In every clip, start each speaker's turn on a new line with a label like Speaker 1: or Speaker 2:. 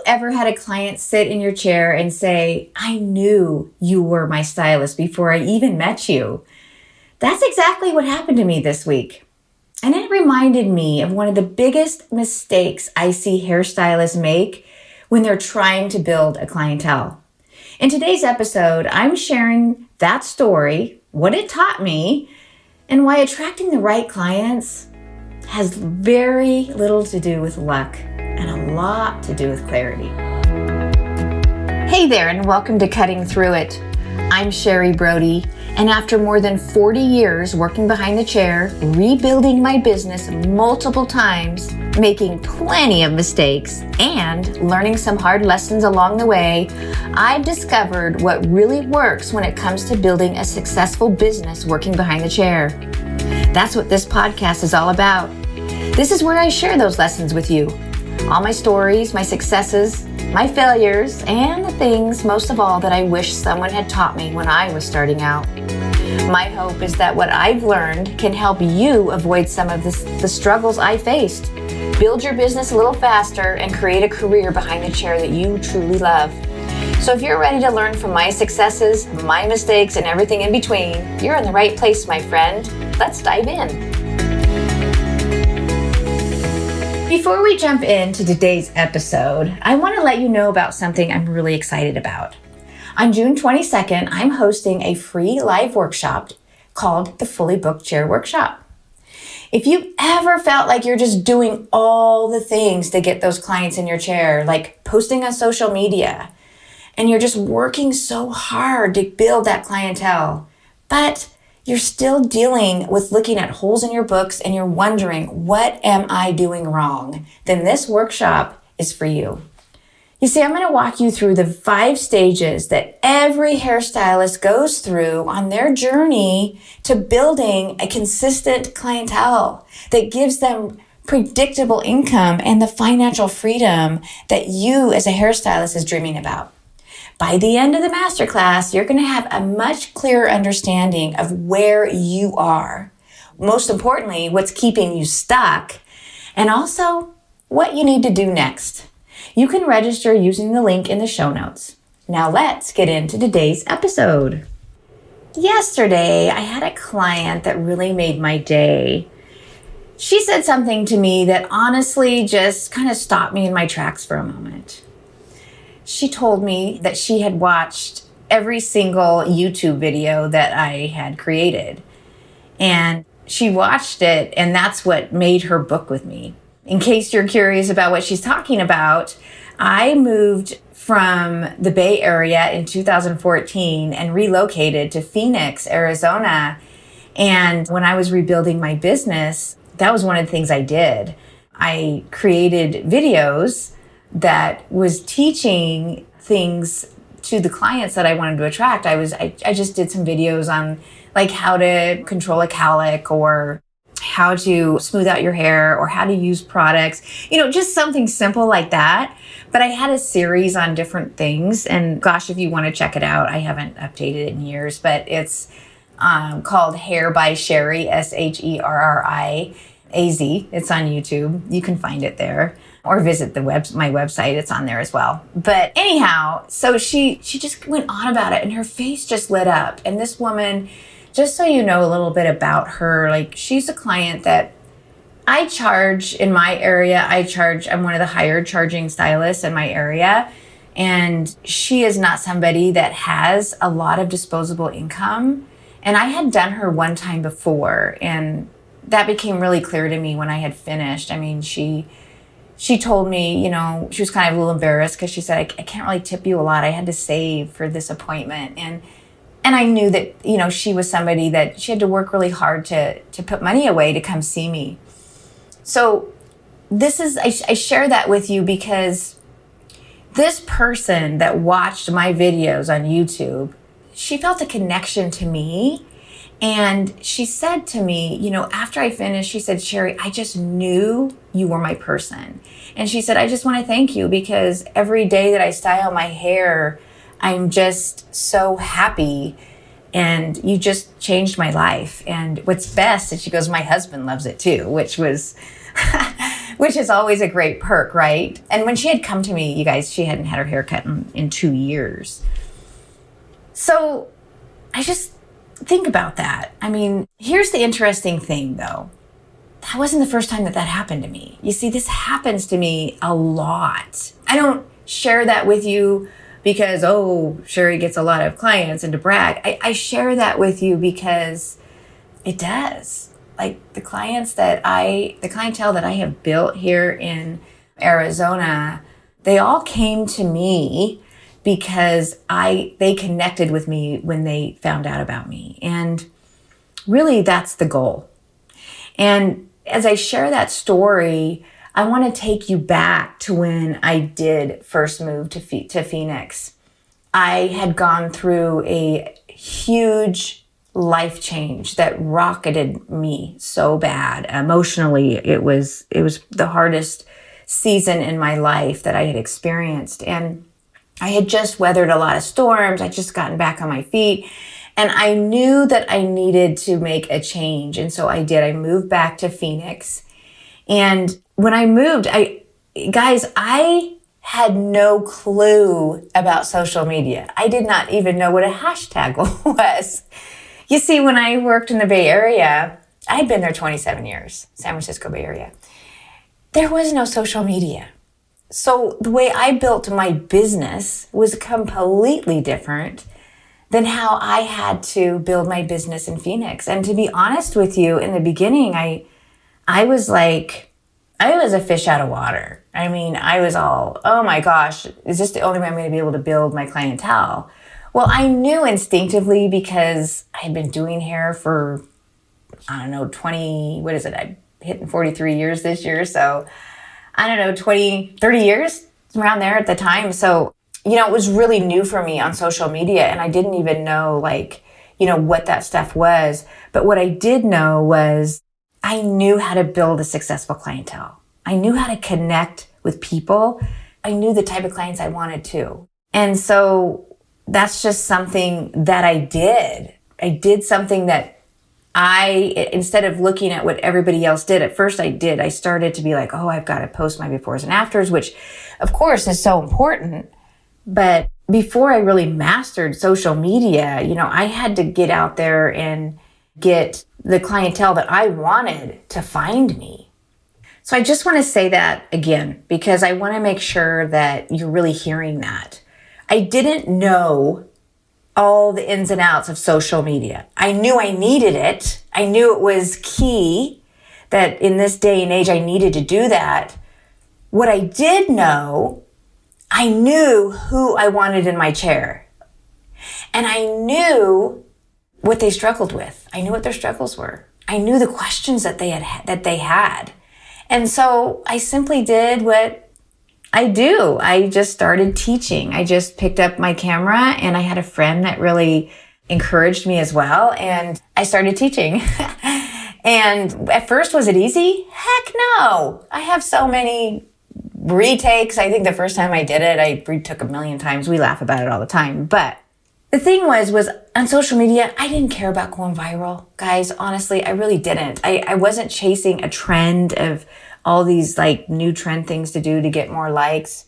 Speaker 1: ever had a client sit in your chair and say, "I knew you were my stylist before I even met you"? That's exactly what happened to me this week. And it reminded me of one of the biggest mistakes I see hairstylists make when they're trying to build a clientele. In today's episode, I'm sharing that story, what it taught me, and why attracting the right clients has very little to do with luck and a lot to do with clarity. Hey there, and welcome to Cutting Through It. I'm Sherry Brody, and after more than 40 years working behind the chair, rebuilding my business multiple times, making plenty of mistakes, and learning some hard lessons along the way, I've discovered what really works when it comes to building a successful business working behind the chair. That's what this podcast is all about. This is where I share those lessons with you. All my stories, my successes, my failures, and the things, most of all, that I wish someone had taught me when I was starting out. My hope is that what I've learned can help you avoid some of the struggles I faced, build your business a little faster, and create a career behind the chair that you truly love. So if you're ready to learn from my successes, my mistakes, and everything in between, you're in the right place, my friend. Let's dive in. Before we jump into today's episode, I want to let you know about something I'm really excited about. On June 22nd, I'm hosting a free live workshop called the Fully Booked Chair Workshop. If you've ever felt like you're just doing all the things to get those clients in your chair, like posting on social media, and you're just working so hard to build that clientele, but you're still dealing with looking at holes in your books and you're wondering, what am I doing wrong? Then this workshop is for you. You see, I'm going to walk you through the 5 stages that every hairstylist goes through on their journey to building a consistent clientele that gives them predictable income and the financial freedom that you as a hairstylist is dreaming about. By the end of the masterclass, you're going to have a much clearer understanding of where you are. Most importantly, what's keeping you stuck, and also what you need to do next. You can register using the link in the show notes. Now let's get into today's episode. Yesterday, I had a client that really made my day. She said something to me that honestly just kind of stopped me in my tracks for a moment. She told me that she had watched every single YouTube video that I had created. And she watched it, and that's what made her book with me. In case you're curious about what she's talking about, I moved from the Bay Area in 2014 and relocated to Phoenix, Arizona. And when I was rebuilding my business, that was one of the things I did. I created videos that was teaching things to the clients that I wanted to attract. I just did some videos on like how to control a cowlick or how to smooth out your hair or how to use products, just something simple like that. But I had a series on different things, and gosh, if you want to check it out, I haven't updated it in years, but it's called Hair by Sherry, SHERRIAZ. It's on YouTube. You can find it there. Or visit my website. It's on there as well. But anyhow, so she just went on about it and her face just lit up. And this woman, just so you know a little bit about her, like she's a client that I charge in my area. I'm one of the higher charging stylists in my area. And she is not somebody that has a lot of disposable income. And I had done her one time before, and that became really clear to me when I had finished. I mean, she told me, she was kind of a little embarrassed because she said, I can't really tip you a lot. I had to save for this appointment. And I knew that, she was somebody that she had to work really hard to put money away to come see me. So I share that with you because this person that watched my videos on YouTube, she felt a connection to me. And she said to me, after I finished, she said, "Sherry, I just knew you were my person." And she said, "I just want to thank you because every day that I style my hair, I'm just so happy. And you just changed my life. And what's best," and she goes, "my husband loves it too," which was which is always a great perk, right? And when she had come to me, you guys, she hadn't had her hair cut in 2 years. So I just think about that. I mean, here's the interesting thing though. That wasn't the first time that happened to me. You see, this happens to me a lot. I don't share that with you because, oh, Sherry gets a lot of clients and to brag. I share that with you because it does. Like the clientele that I have built here in Arizona, they all came to me because they connected with me when they found out about me. And really that's the goal. And as I share that story, I want to take you back to when I did first move to Phoenix. I had gone through a huge life change that rocketed me so bad. Emotionally, it was the hardest season in my life that I had experienced. And I had just weathered a lot of storms. I'd just gotten back on my feet. And I knew that I needed to make a change. And so I did. I moved back to Phoenix. And when I moved, I had no clue about social media. I did not even know what a hashtag was. You see, when I worked in the Bay Area, I'd been there 27 years, San Francisco Bay Area. There was no social media. So the way I built my business was completely different than how I had to build my business in Phoenix. And to be honest with you, in the beginning, I was a fish out of water. I mean, I was all, oh my gosh, is this the only way I'm going to be able to build my clientele? Well, I knew instinctively because I had been doing hair for, I don't know, I'm hitting 43 years this year. So I don't know, 30 years around there at the time. So, it was really new for me on social media and I didn't even know what that stuff was. But what I did know was I knew how to build a successful clientele. I knew how to connect with people. I knew the type of clients I wanted too. And so that's just something that I did. I did something that instead of looking at what everybody else did, at first I started to be like, oh, I've got to post my befores and afters, which of course is so important. But before I really mastered social media, I had to get out there and get the clientele that I wanted to find me. So I just want to say that again, because I want to make sure that you're really hearing that. I didn't know all the ins and outs of social media. I knew I needed it. I knew it was key that in this day and age, I needed to do that. What I did know, I knew who I wanted in my chair. And I knew what they struggled with. I knew what their struggles were. I knew the questions that they had. And so I simply did what I do. I just started teaching. I just picked up my camera and I had a friend that really encouraged me as well. And I started teaching. And at first, was it easy? Heck no. I have so many retakes. I think the first time I did it, I retook a million times. We laugh about it all the time. But the thing was on social media, I didn't care about going viral. Guys, honestly, I really didn't. I wasn't chasing a trend of all these new trend things to do to get more likes.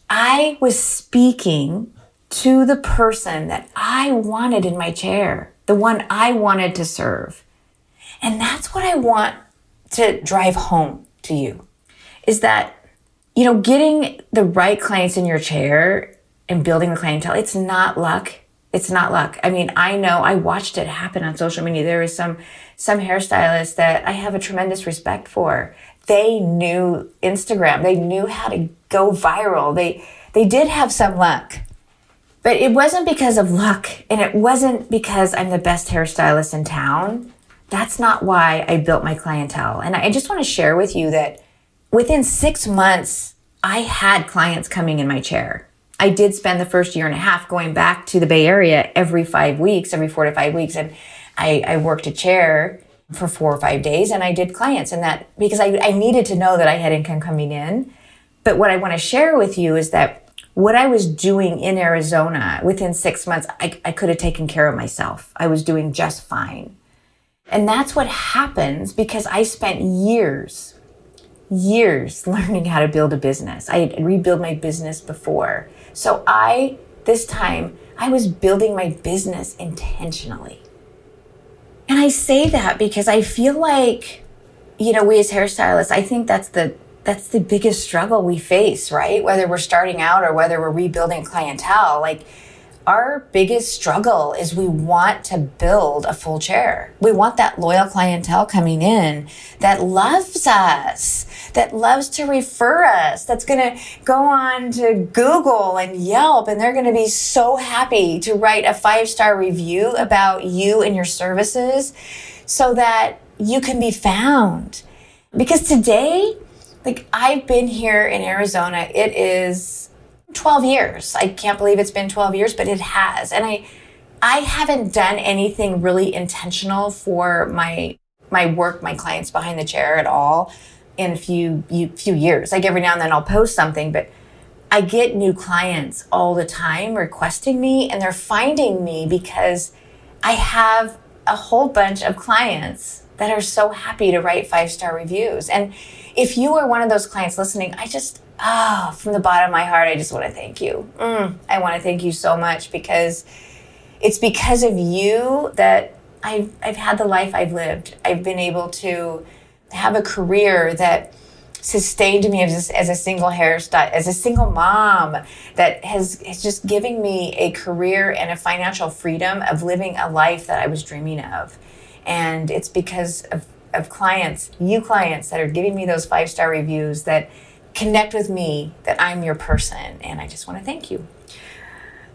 Speaker 1: I was speaking to the person that I wanted in my chair, the one I wanted to serve. And that's what I want to drive home to you, is that, getting the right clients in your chair and building the clientele, it's not luck. It's not luck. I mean, I know I watched it happen on social media. There was some hairstylists that I have a tremendous respect for. They knew Instagram. They knew how to go viral. They did have some luck, but it wasn't because of luck. And it wasn't because I'm the best hairstylist in town. That's not why I built my clientele. And I just want to share with you that within 6 months, I had clients coming in my chair. I did spend the first year and a half going back to the Bay Area every 4 to 5 weeks. And I worked a chair for 4 or 5 days and I did clients, and that because I needed to know that I had income coming in. But what I want to share with you is that what I was doing in Arizona within 6 months, I could have taken care of myself. I was doing just fine. And that's what happens because I spent years years learning how to build a business. I had rebuilt my business before. So this time, I was building my business intentionally. And I say that because I feel like, we as hairstylists, I think that's the biggest struggle we face, right? Whether we're starting out or whether we're rebuilding clientele, like our biggest struggle is we want to build a full chair. We want that loyal clientele coming in that loves us, that loves to refer us, that's going to go on to Google and Yelp, and they're going to be so happy to write a 5-star review about you and your services so that you can be found. Because today, like I've been here in Arizona, it is 12 years. I can't believe it's been 12 years, but it has. And I haven't done anything really intentional for my work, my clients behind the chair at all in a few years. Like every now and then I'll post something, but I get new clients all the time requesting me, and they're finding me because I have a whole bunch of clients that are so happy to write 5-star reviews. And if you are one of those clients listening, from the bottom of my heart, I just want to thank you. I want to thank you so much, because it's because of you that I've had the life I've lived. I've been able to have a career that sustained me as a single hairstylist, as a single mom, that has just given me a career and a financial freedom of living a life that I was dreaming of. And it's because of clients, you clients, that are giving me those 5-star reviews that connect with me, that I'm your person. And I just want to thank you.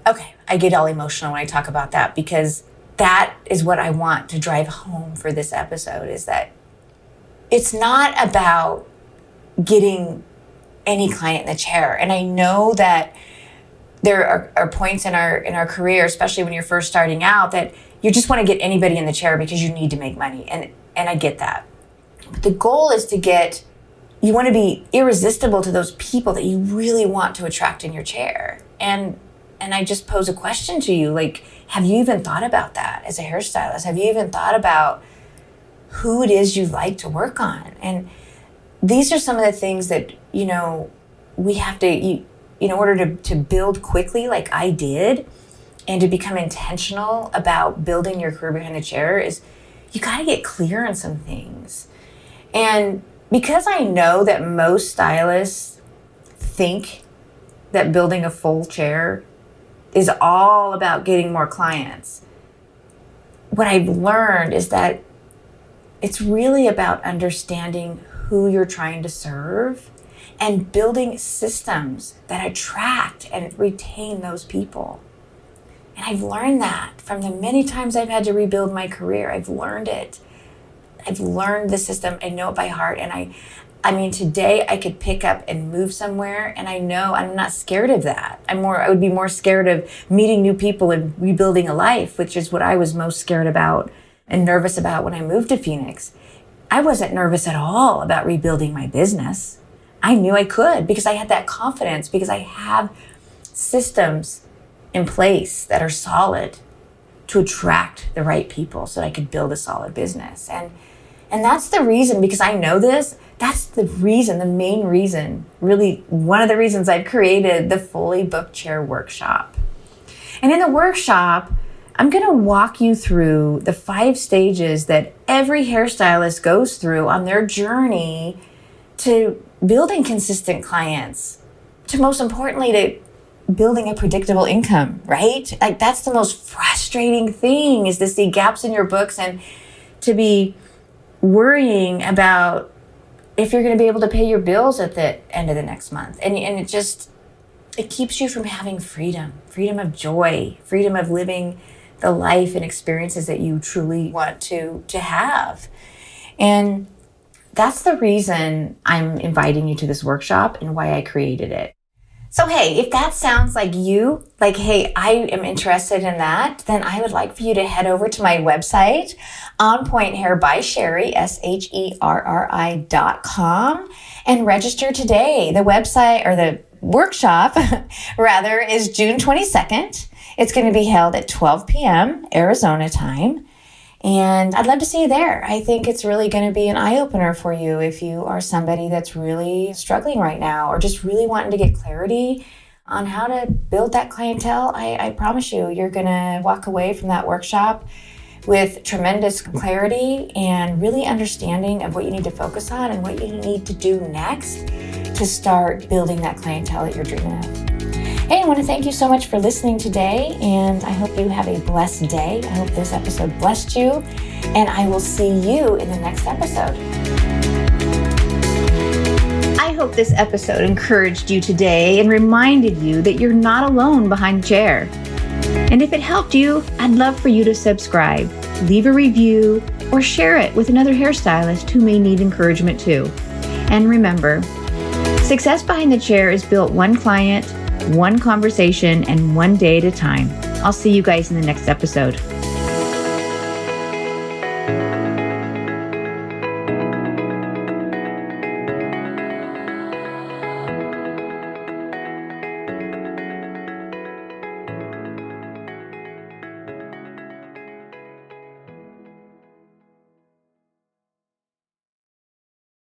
Speaker 1: Okay, I get all emotional when I talk about that, because that is what I want to drive home for this episode, is that it's not about getting any client in the chair. And I know that there are points in our career, especially when you're first starting out, that you just want to get anybody in the chair because you need to make money. And I get that. But the goal is you want to be irresistible to those people that you really want to attract in your chair. And I just pose a question to you, like, have you even thought about that as a hairstylist? Have you even thought about who it is you like to work on? And these are some of the things that, we have to, in order to build quickly like I did, and to become intentional about building your career behind the chair, is you got to get clear on some things. And because I know that most stylists think that building a full chair is all about getting more clients, what I've learned is that it's really about understanding who you're trying to serve and building systems that attract and retain those people. And I've learned that from the many times I've had to rebuild my career. I've learned it. I've learned the system. I know it by heart. And I mean, today I could pick up and move somewhere, and I know I'm not scared of that. I would be more scared of meeting new people and rebuilding a life, which is what I was most scared about and nervous about when I moved to Phoenix. I wasn't nervous at all about rebuilding my business. I knew I could, because I had that confidence, because I have systems in place that are solid to attract the right people so that I could build a solid business. And that's the reason, because I know this, that's the reason, the main reason, really one of the reasons I've created the Fully Booked Chair Workshop. And in the workshop, I'm going to walk you through the 5 stages that every hairstylist goes through on their journey to building consistent clients, to most importantly, to building a predictable income, right? Like, that's the most frustrating thing, is to see gaps in your books and to be worrying about if you're going to be able to pay your bills at the end of the next month. And it keeps you from having freedom of joy, freedom of living the life and experiences that you truly want to have. And that's the reason I'm inviting you to this workshop and why I created it. So, hey, if that sounds like you, like, hey, I am interested in that, then I would like for you to head over to my website, On Point Hair by Sherry, SHERRI.com, and register today. The website, or the workshop, rather, is June 22nd. It's going to be held at 12 p.m. Arizona time. And I'd love to see you there. I think it's really going to be an eye-opener for you if you are somebody that's really struggling right now or just really wanting to get clarity on how to build that clientele. I promise you, you're going to walk away from that workshop with tremendous clarity and really understanding of what you need to focus on and what you need to do next to start building that clientele that you're dreaming of. Hey, I want to thank you so much for listening today, and I hope you have a blessed day. I hope this episode blessed you, and I will see you in the next episode. I hope this episode encouraged you today and reminded you that you're not alone behind the chair. And if it helped you, I'd love for you to subscribe, leave a review, or share it with another hairstylist who may need encouragement too. And remember, success behind the chair is built one client, one conversation, and one day at a time. I'll see you guys in the next episode.